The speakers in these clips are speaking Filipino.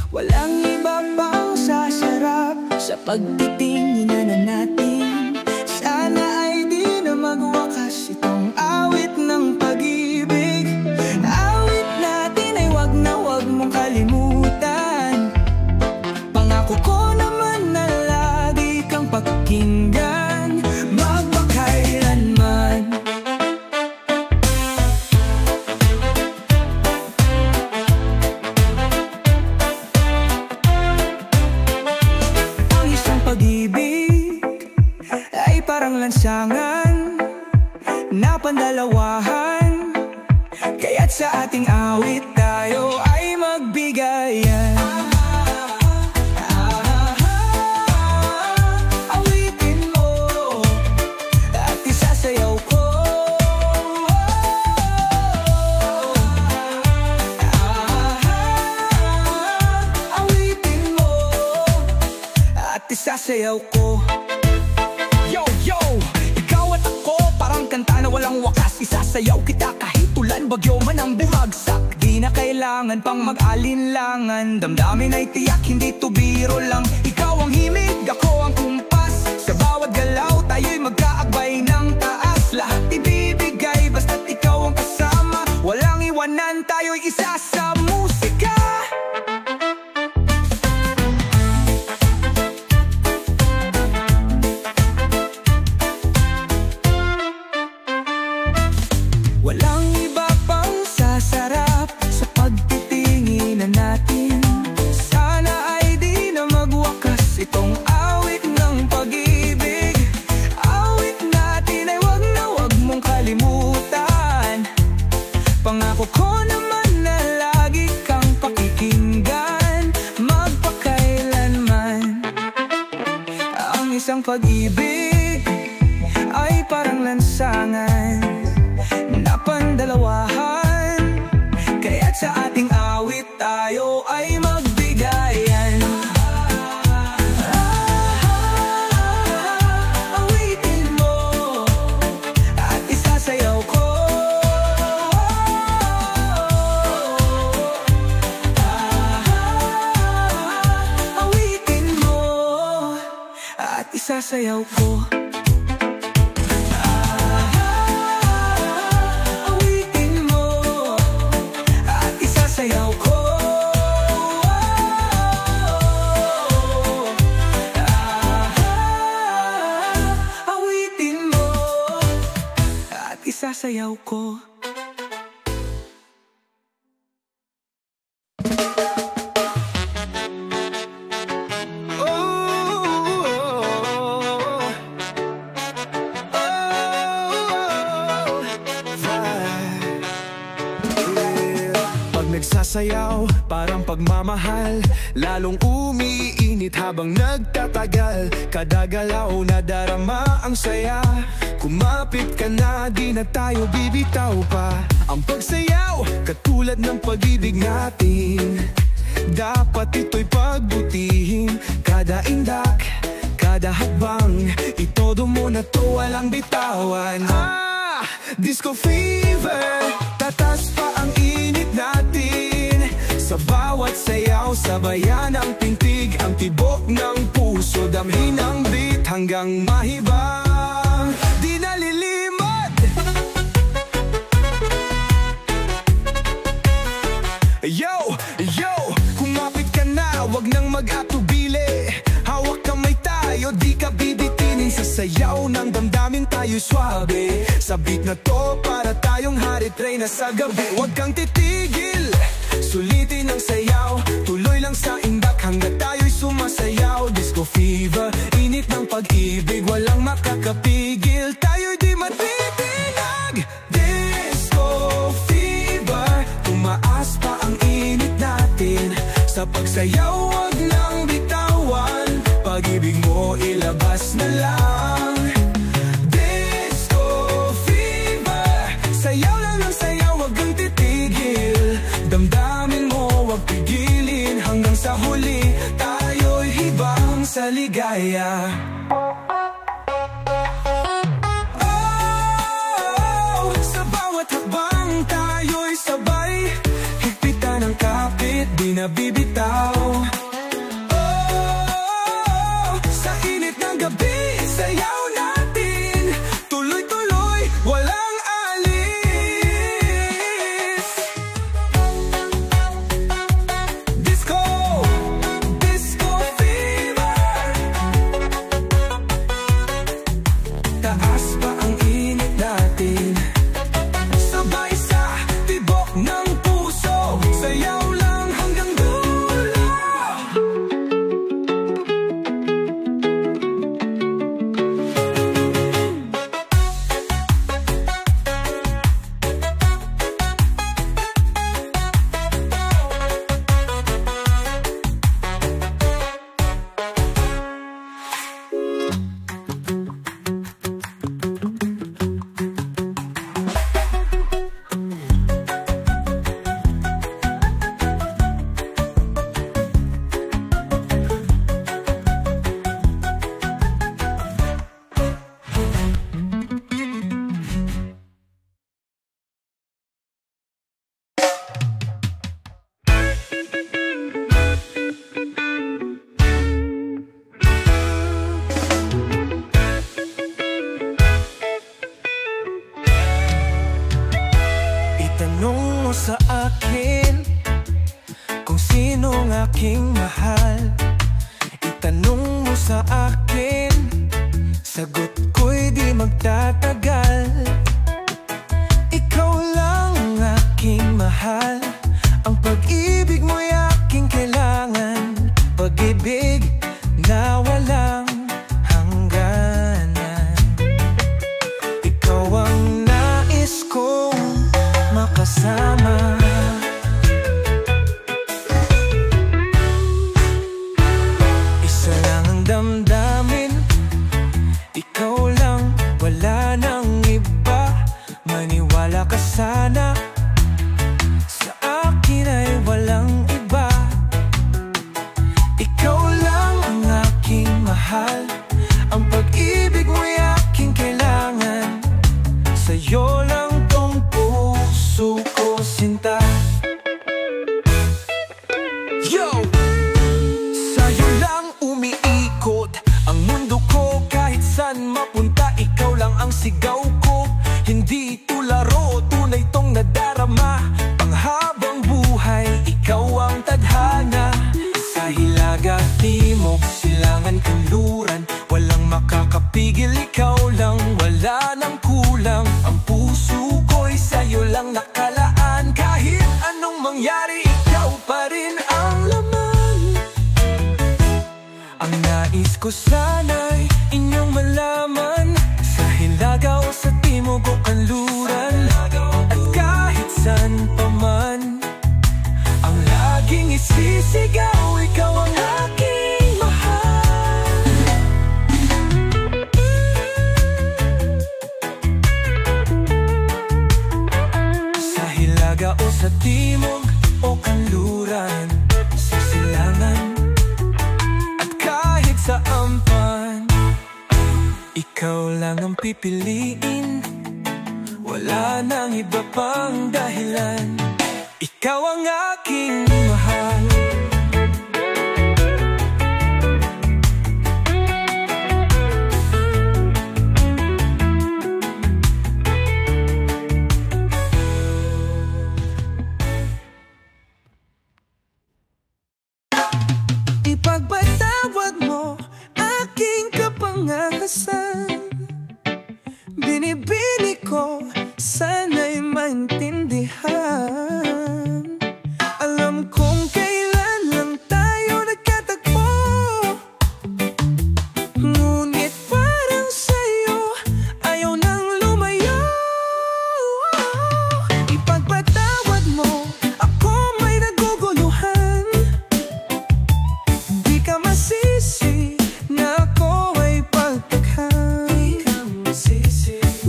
Walang iba pang sasarap sa pagtitingin na natin. Sana ay di na magwakas itong awit ng pag-ibig. Awit natin ay wag na wag mong kalimutan. Pangako ko naman na lagi kang pakinggan magpakailanman. Ang isang pag-ibig ay parang lansangan na pandalawahan, kaya't sa ating awit tayo ay magbigayan. Awitin mo at isasayaw ko. Awitin mo at isasayaw ko. Yo, yo! Ikaw at ako, parang kanta na walang wakas. Isasayaw kita kahit ulan, bagyo man ang bumagsak. Di na kailangan pang mag-alinlangan. Damdamin ay tiyak, hindi to biro lang. Ikaw ang himig, ako ang kumpas. Sa bawat galaw, tayo'y magkaagbay ng taas. Lahat ibibigay, basta't ikaw ang kasama. Walang iwanan, tayo'y isa sa musika. Walang iba pang sasarap sa pagtitingin na natin. Sana ay di na magwakas itong awit ng pag-ibig. Awit natin ay wag na wag mong kalimutan. Pangako ko naman na lagi kang pakikinggan magpakailanman. Ang isang pag-ibig ay parang lansangan na pandalawahan, kaya't sa ating awit tayo ay magbigayan. Awitin mo at isasayaw ko. Awitin mo at isasayaw ko. Isasayaw ko. Nagsasayaw, parang pagmamahal, lalong umiinit habang nagtatagal. Kada galaw na darama ang saya. Kumapit ka na, di na tayo bibitaw pa. Ang pagsayaw, katulad ng pag-ibig natin. Dapat ito'y pagbutihin. Kada indak, kada hakbang, itodo mo na to, walang bitawan. Disco fever, tatas pa ang init natin. Sa bawat sayaw, sabayan ang pintig. Ang tibok ng puso, damhin ang beat hanggang mahibang. Di nalilimot. Yo, yo, kumapit ka na, wag nang mag-atubili. Hawak kamay tayo, di ka bibitinin. Sa sayaw ng damdamin tayo swabe. Sa beat na to, para tayong harit reyna sa gabi. Wag kang titigil, sulitin ang sayaw. Tuloy lang sa indak hanggat tayo'y sumasayaw. Disco fever, init ng pag-ibig, walang makakapigil. Tayo'y di matitinag. Disco fever, tumaas pa ang init natin. Sa pagsayaw, wag nang bitawan. Pag-ibig mo, ilabas na lang. Disco fever, sayaw lang ang sayaw, wag kang titigil. Damdamin mo, wag pigilin. Hanggang sa huli, tayo'y hibang sa ligaya. Oh, sa bawat hakbang tayo'y sabay. Higpitan ang kapit, di nabibitaw. bitaw. Oh, sa init ng gabi, sayaw natin, tuloy-tuloy, walang alis. Disco, disco fever. Taas pa ang init natin, sabay sa tibok ng puso, sayaw lang hanggang dulo. Itanong mo sa akin kung sinong aking mahal. Itanong mo sa akin, sagot ko'y di magtatagal. Ikaw lang ang aking mahal, ang pag-ibig mo'y aking kailangan. Pag-ibig na walang hangganan. Ikaw ang nais kong makasama. Isa lang ang damdamin, ikaw lang, wala nang iba. Maniwala ka sana, sa akin ay walang iba. Ikaw lang ang aking mahal, ang pag-ibig mo'y aking kailangan. Sa'yo lang tong puso ko, sinta. Yo! Sa'yo lang umiikot ang mundo ko, kahit saan mapunta, ikaw lang ang sigaw ko. Hindi to laro, tunay tong nadarama. Panghabang buhay, ikaw ang tadhana. Sa hilaga, timog, silangan, kanluran, walang makakapigil, ikaw lang, wala nang kulang. Ang puso ko'y sa'yo lang nakalaan. Kahit anong mangyari, ikaw pa rin ang laman. Ang nais ko sana'y inyong malaman, sa hilaga o sa timog o kanluran, at kahit saan pa man, ang laging isisigaw, ikaw ang aking mahal. Sa hilaga o sa timog o kanluran, sa silangan, at kahit saan man, ikaw lang ang pipiliin. Wala nang iba pang dahilan, ikaw ang aking mahal. Ipagpatawad mo aking kapangahasan. Binibini ko, sana'y maintindihan. Alam kong kailan lang tayo nagkatagpo, ngunit parang sa'yo ayaw nang lumayo. Ipagpatawad mo, ako may naguguluhan. Di ka masisi na ako ay pagtaghan.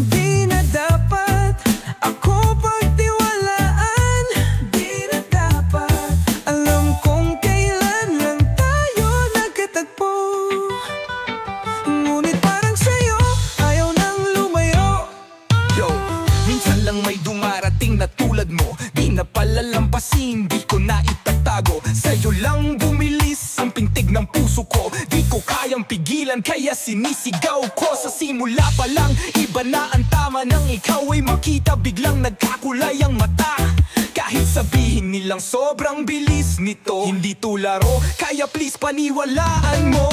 Di na dapat ako pagtiwalaan. tinig ng puso ko. Di ko kayang pigilan kaya sinisigaw ko. Sa simula pa lang, iba na ang tama. Nang ikaw ay makita, biglang nagkakulay ang mata. Kahit sabihin nilang sobrang bilis nito, hindi to laro, kaya please paniwalaan mo.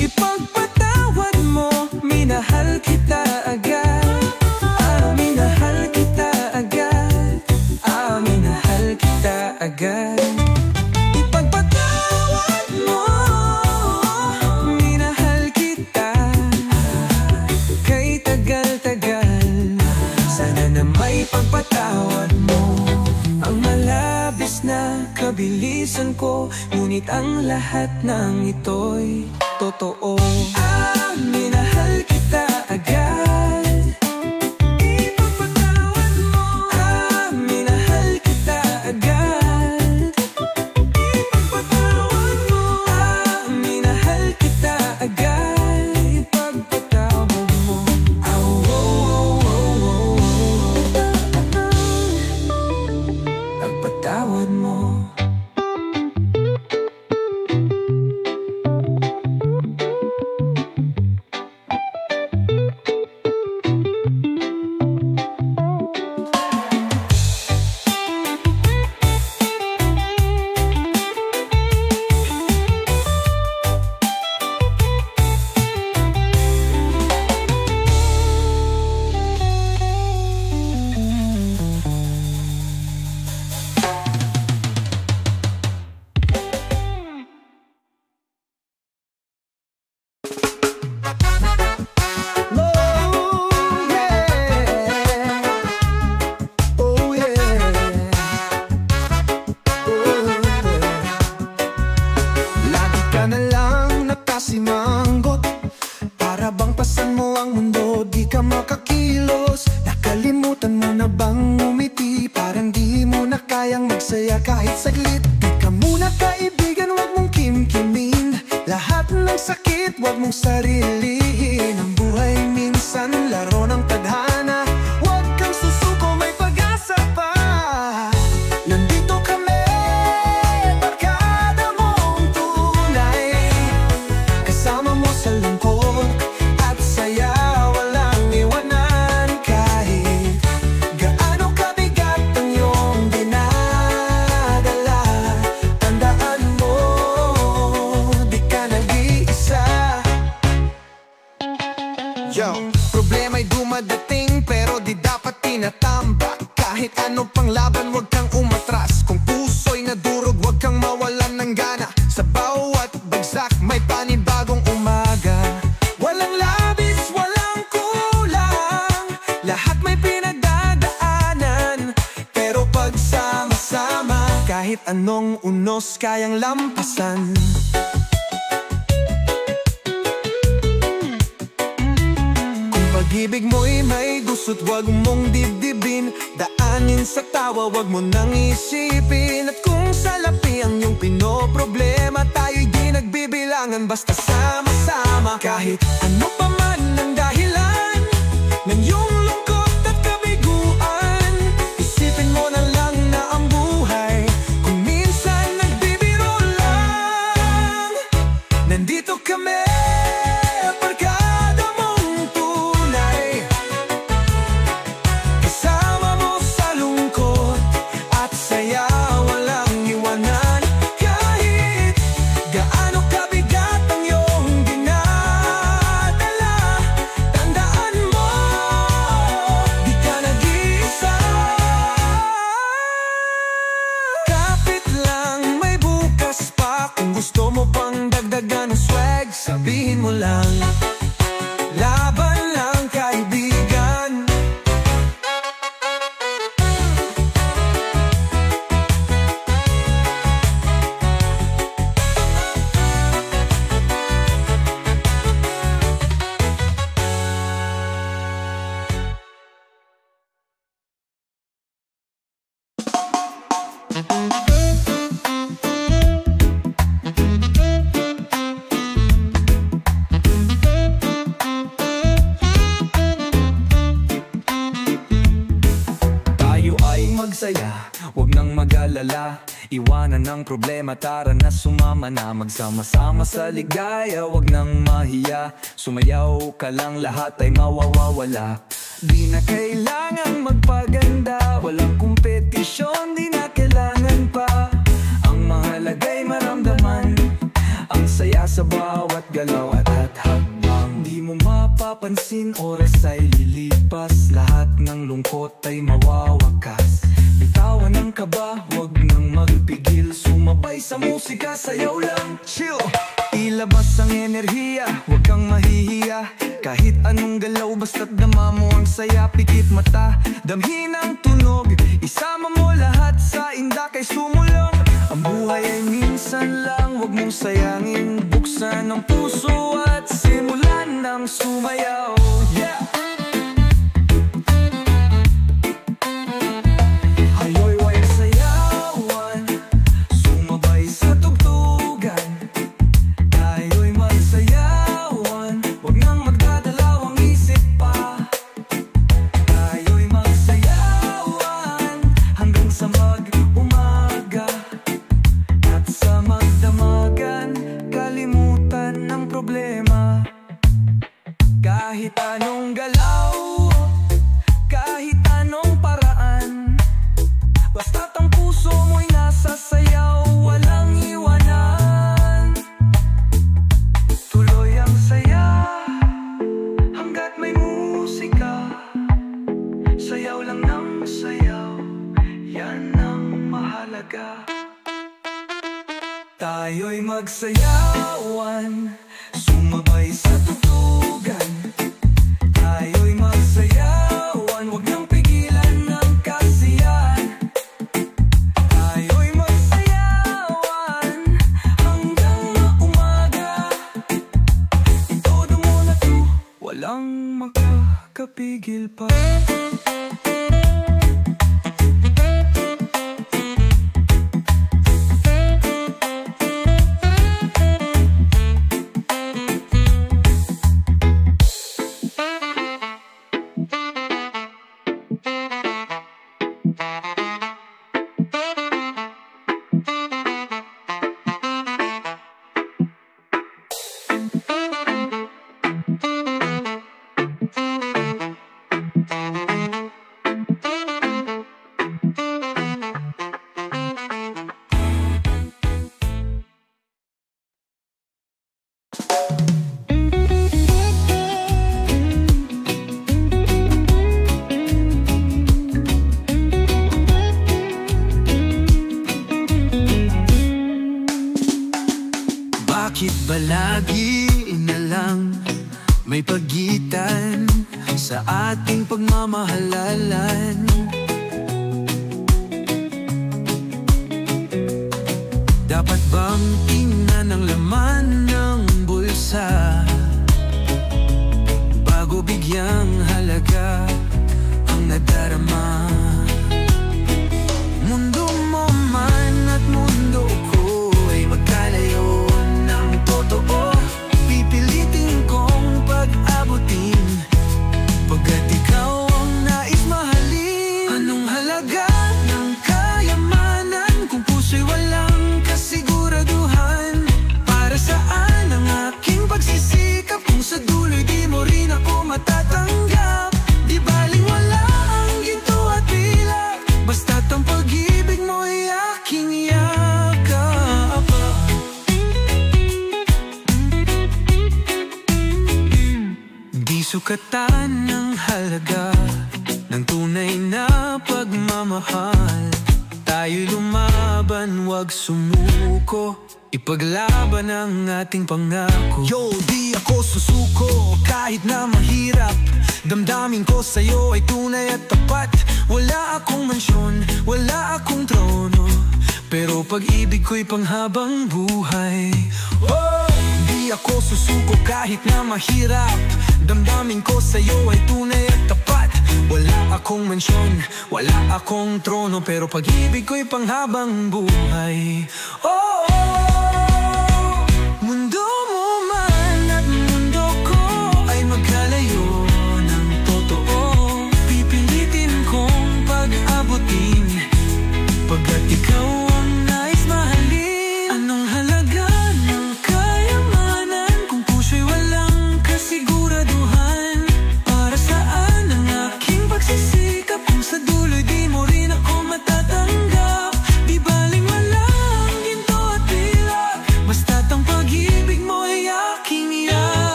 Ipagpatawad mo, minahal kita agad. Minahal kita agad. Minahal kita agad. Ipagpatawad mo, minahal kita. Kay tagal-tagal, sana na may pagpatawad mo. Ang malabis na kabilisan ko, ngunit ang lahat ng ito'y totoo. Minahal kita agad. Ipagpatawad mo. Minahal kita agad. Ipagpatawad mo. Minahal kita agad. Ipagpatawad mo. Pagpatawad mo. Kahit saglit, di ka muna kaibigan, wag mong kimkimin. Lahat ng sakit, wag mong sarilihin. Ang buhay minsan, laro ng tadhana. Wag kang susuko, may pag-asa pa. Nandito kami, barkada mong tunay. Kasama mo sa lungkot at saya, walang iwanan. Kahit gaano kabigat ang iyong dinadala, tandaan mo, di ka nag-iisa. Yo, problema'y dumadating pero di dapat tinatambak. Kahit ano pang laban, wag kang umatras. Kung puso'y nadurog, wag kang mawalan ng gana. Sa bawat bagsak, may panibagong umaga. Walang labis, walang kulang. Lahat may pinagdadaanan. Pero pagsama-sama, kahit anong unos kayang lampasan. Pag-ibig mo'y may gusot, wag mong dibdibin. Daanin sa tawa, wag mo nang isipin. At kung salapi ang iyong pinoproblema, tayo'y di nagbibilangan, basta sama-sama. Kahit ano pa man ang dahilan ng iyong lungkot at kabiguan, isipin mo na lang na ang buhay kung minsan nagbibiro lang. Nandito kami, gusto mo pang dagdagan ng swag, sabihin mo lang. Laban lang, kaibigan. ng problema, tara na sumama na. Magsama-sama sa ligaya, wag nang mahiya. Sumayaw ka lang, lahat ay mawawala. Di na kailangang magpaganda, walang kompetisyon, di na kailangan pa. Ang mahalaga'y maramdaman ang saya sa bawat galaw at hakbang. Di mo mapapansin, oras ay lilipas, lahat ng lungkot ay mawawakas. Bitawan ang kaba, wag nang magpigil, sumabay sa musika, sayaw lang, chill. Ilabas ang enerhiya, wag kang mahihiya. Kahit anong galaw, basta't dama mo ang saya. Pikit mata, damhin ang tunog, isama mo lahat sa inda kay sumulong. Ang buhay ay minsan lang, wag mong sayangin. Buksan ang puso at simulan ng sumayaw. Yeah! Kahit anong galaw, kahit anong paraan, basta't ang puso mo'y nasa sayaw, walang iwanan. Tuloy ang saya hanggat may musika. Sayaw lang ng sayaw, yan ang mahalaga. Tayo'y magsayawan, sumabay sa tutugan. Tayo'y magsayawan, wag nang pigilan ng kasiyahan. Tayo'y magsayawan hanggang umaga. Todo mo na to, walang makakapigil pa. Bakit ba lagi na lang may pagitan sa ating pagmamahalan? Dapat bang tingnan ang laman ng bulsa bago bigyang halaga ang nadarama? Mundo mo man at mundo ko ay magkalayo ng totoo. Pipilitin kong pag-abutin pagkat ikaw ang nais mahalin. Anong halaga ng kayamanan kung puso'y walang kasiguraduhan? Para saan ang aking pagsisikap kung sa dulo'y di mo rin ako matatanggap? Di baling wala ang ginto at pilak, basta't ang pag-ibig mo'y aking yakap. Di sukatan ng halaga ng tunay na pagmamahal. Tayo'y lumaban, wag sumuko, ipaglaban ang ating pangako. Yo, di ako susuko kahit na mahirap. Damdamin ko sa'yo ay tunay at tapat. Wala akong mansyon, wala akong trono, pero pag-ibig ko'y panghabang buhay. Oh! Di ako susuko kahit na mahirap. Damdamin ko sa'yo ay tunay at tapat. Wala akong mansyon, wala akong trono, pero pag-ibig ko'y panghabang buhay. Oh, mundo mo man at mundo ko ay magkalayo ng totoo. Pipilitin kong pag-abutin pagkat ikaw ang nais mahalin.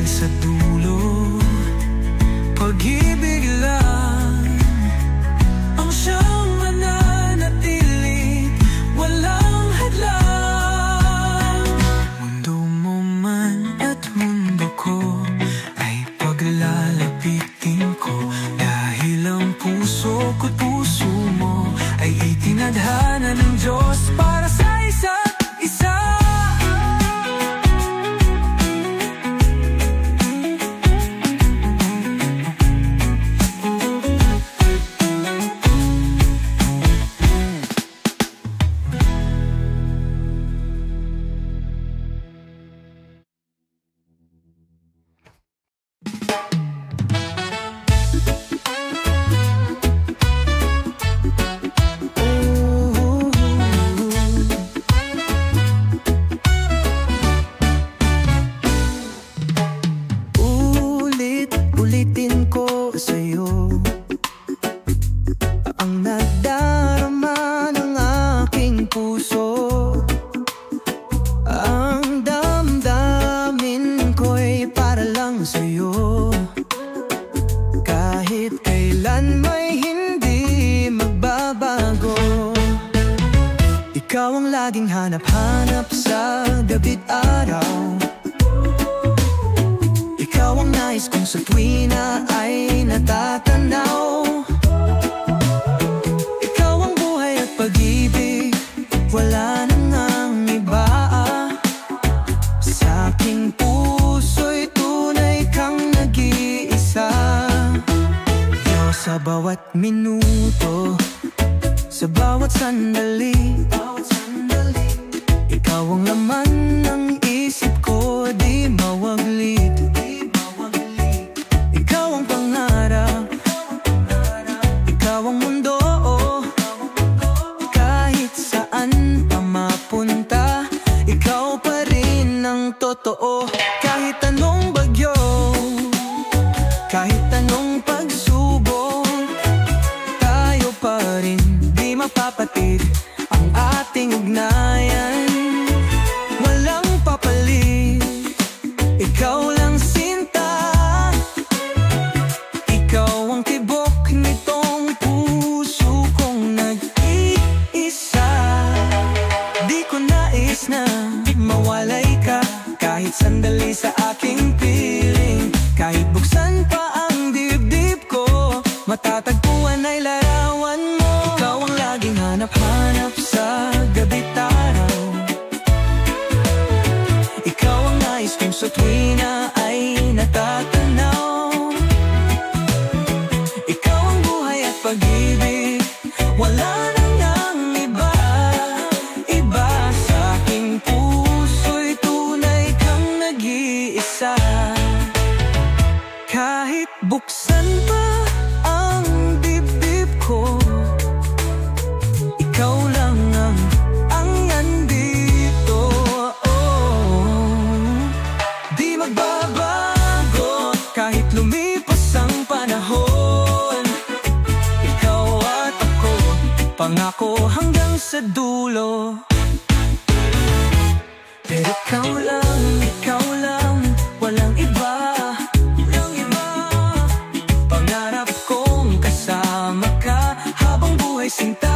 dahil sa dulo, pag-ibig lang ang siyang mananatili, walang hadlang. Mundo mo man at mundo ko ay paglalapitin ko, dahil ang puso ko't puso mo ay itinadhana ng Diyos para sa isa't isa. Ulitin ko sa'yo ang nadarama ng aking puso. Ang damdamin ko'y para lang sa'yo, kahit kailan may hindi magbabago. Ikaw ang laging hanap-hanap sa gabi't araw. Ikaw ang nais kong sa tuwina ay natatanaw. Ikaw ang buhay at pag-ibig, wala nang ang iba. Sa aking puso'y tunay kang nag-iisa. Diyos, sa bawat minuto, sa bawat sandali, ikaw ang laman ng isip ko, di mawaglit. Totoo, kahit anong bagyo, kahit anong pagsubok, tayo pa rin di mapapatid ang ating ugnayan. Walang papalit, ikaw lang sinta. Ikaw ang tibok nitong puso kong nag-iisa. Di ko nais na mawalay ka kahit sandali sa aking piling. Kahit buksan pa ang dibdib ko, matatagpuan ay larawan mo. Ikaw ang laging hanap-hanap sa gabi't araw. Ikaw ang nais kong sa tuwina ay natatanaw. Ikaw ang buhay at pag-ibig, wala nang ang iba. Iba sa aking puso'y tunay kang nag-iisa. Kahit buksan pa ang dibdib ko, ikaw lang ang nandito. Di magbabago kahit lumipas ang panahon. Ikaw at ako, pangako hanggang sa dulo. Pero ikaw lang, walang iba. Pangarap kong kasama ka habang buhay sinta.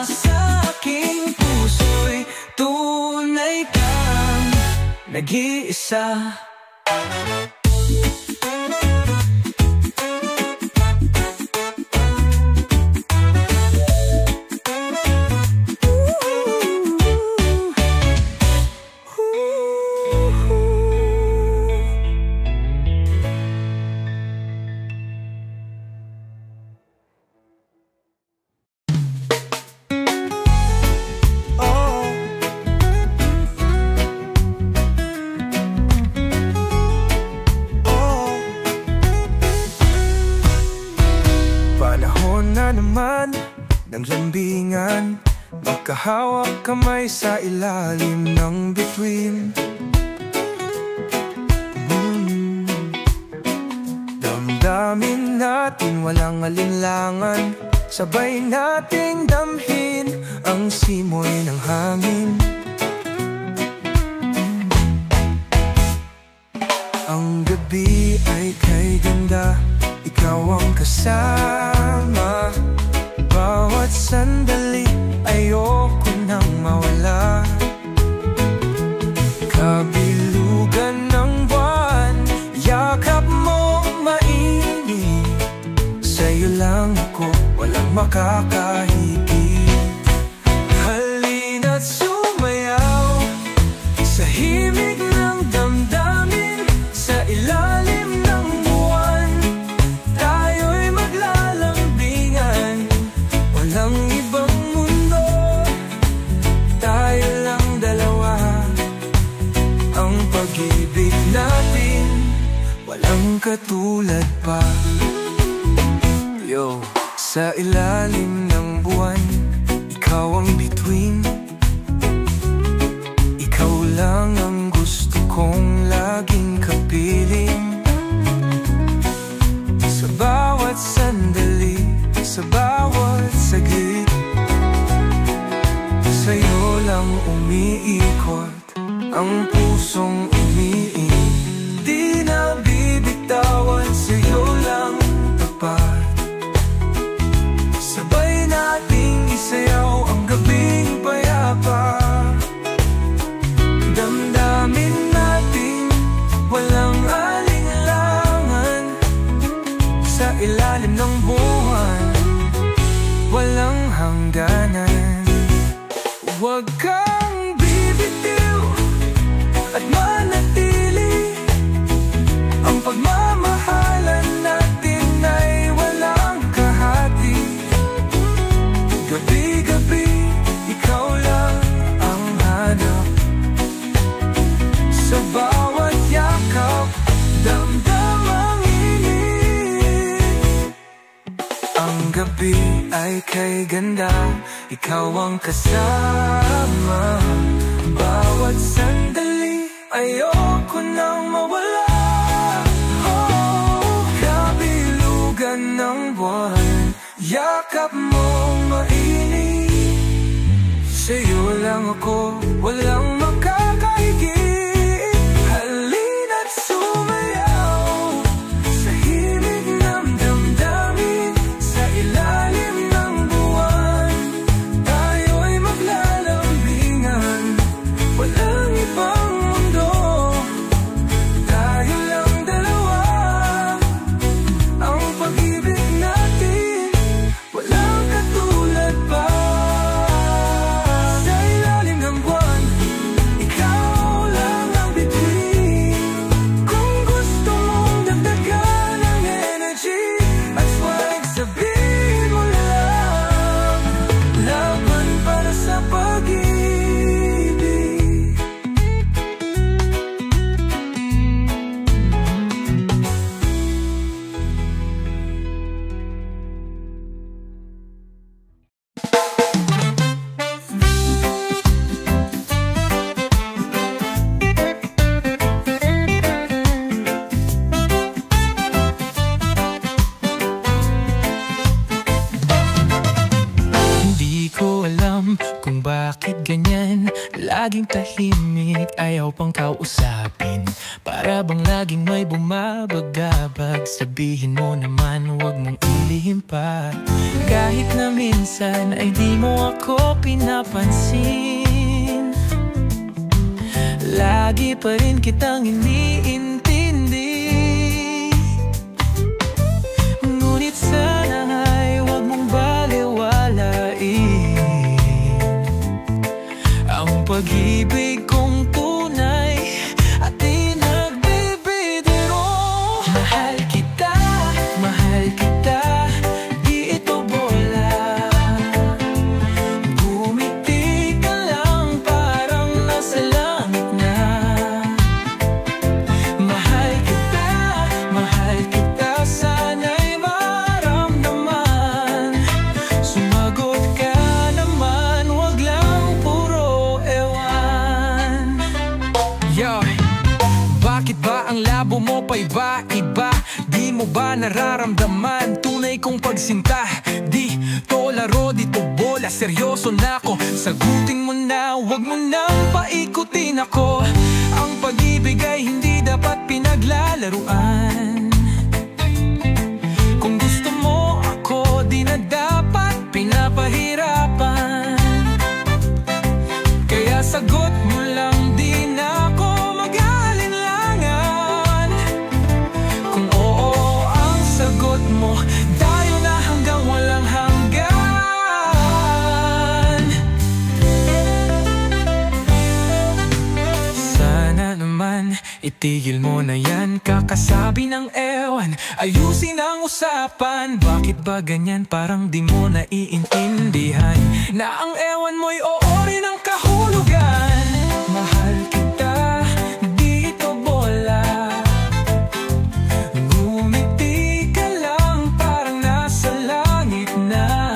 Sa aking puso'y tunay kang nag-iisa. Naman ng lambingan, magkahawak kamay sa ilalim ng bituin. Damdamin natin walang alinlangan, sabay nating damhin ang simoy ng hangin. Ang gabi ay kay ganda, ikaw ang kasama. Bawat sandali ayoko nang mawala. Kabilugan ng buwan, yakap mo mainit. Sa'yo lang ako, walang makakahigit. Halina't sumayaw sa himig ng damdamin. Sa ilalim ng buwan, tayo'y maglalambingan. Walang ibang mundo, tayo lang dalawa. Ang pag-ibig natin, walang katulad pa. Yo, sa ilalim ng buwan, ikaw ang bituin. Ikaw lang ang gusto kong laging kapiling. Sa bawat sandali, sa bawat saglit, sa'yo lang umiikot ang pusong umiing. Di na bibitawan, sa'yo lang tapat. Sabay nating isayaw ang gabing payapa. Damdamin natin walang alinlangan. Sa ilalim ng buwan, walang hangganan. Huwag kang bibitiw at manatili. Ang pagmamahalan natin ay walang kahati. Gabi-gabi, ikaw lang ang hanap. Sa bawat yakap, damdam ang init. Ang gabi ay kay ganda, ikaw ang kasama. Bawat sandali, ayoko nang mawala. Oh, kabilugan ng buwan, yakap mo mainit. Sa'yo lang ako, walang makakahigit. Halina't sumayaw sa himig ng damdamin. Sa ilalim ng buwan, tayo'y maglalambingan. Walang ibang mundo, tayo lang dalawa. Ang pag-ibig natin, walang katulad pa. Sa ilalim ng buwan, ikaw lang ang bituin. Kung gusto mong dagdagan ng energy, at swag, sabihin mo lang. Laban para sa pag-ibig. Hindi ko alam kung bakit ganyan. Laging tahimik, ayaw pang kausapin. Para bang laging may bumabagabag. Sabihin mo naman, huwag mong ilihim pa. Kahit na minsan ay di mo ako pinapansin. Lagi pa rin kitang iniintindi. Ngunit sana ay huwag mong baliwalain ang pag-ibig kong tunay at di nagbibidero. Mahal kita, di ito bola. Bumiti ka lang parang nasa langit na. Mahal kita, sana'y maramdaman. Sumagot ka naman, wag lang puro ewan. Yo, bakit ba ang labo mo pa iba-iba? Di mo ba nararamdaman tunay kong pagsinta? Di to laro, di to bola, seryoso na ako. Sagutin mo na, wag mo nang paikutin ako. Ang pag-ibig ay hindi dapat pinag pinaglalaruan. Kung gusto mo ako, di na dapat pinapahirapan. Kaya sagot mo lang, di na ako mag-aalinlangan. Kung oo ang sagot mo, tayo na hanggang walang hanggan. Sana naman itigil mo na yan, kakasabi ng ewan. Ayusin ang usapan. Bakit ba ganyan? Parang di mo naiintindihan na ang ewan mo'y oo rin ang kahulugan. Mahal kita, di ito bola. Ngumiti ka lang, parang nasa langit na.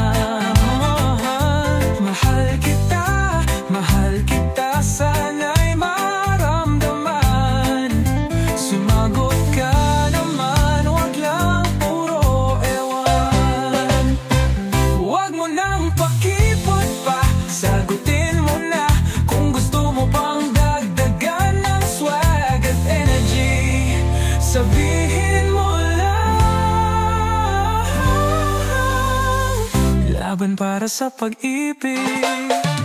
Mahal kita, sana'y maramdaman. Sumagot ka naman, wag lang puro ewan. Wag mo nang pakipot pa, sagutin mo na. Kung gusto mo pang dagdagan ng swag at energy, sabihin mo lang. Laban para sa pag-ibig.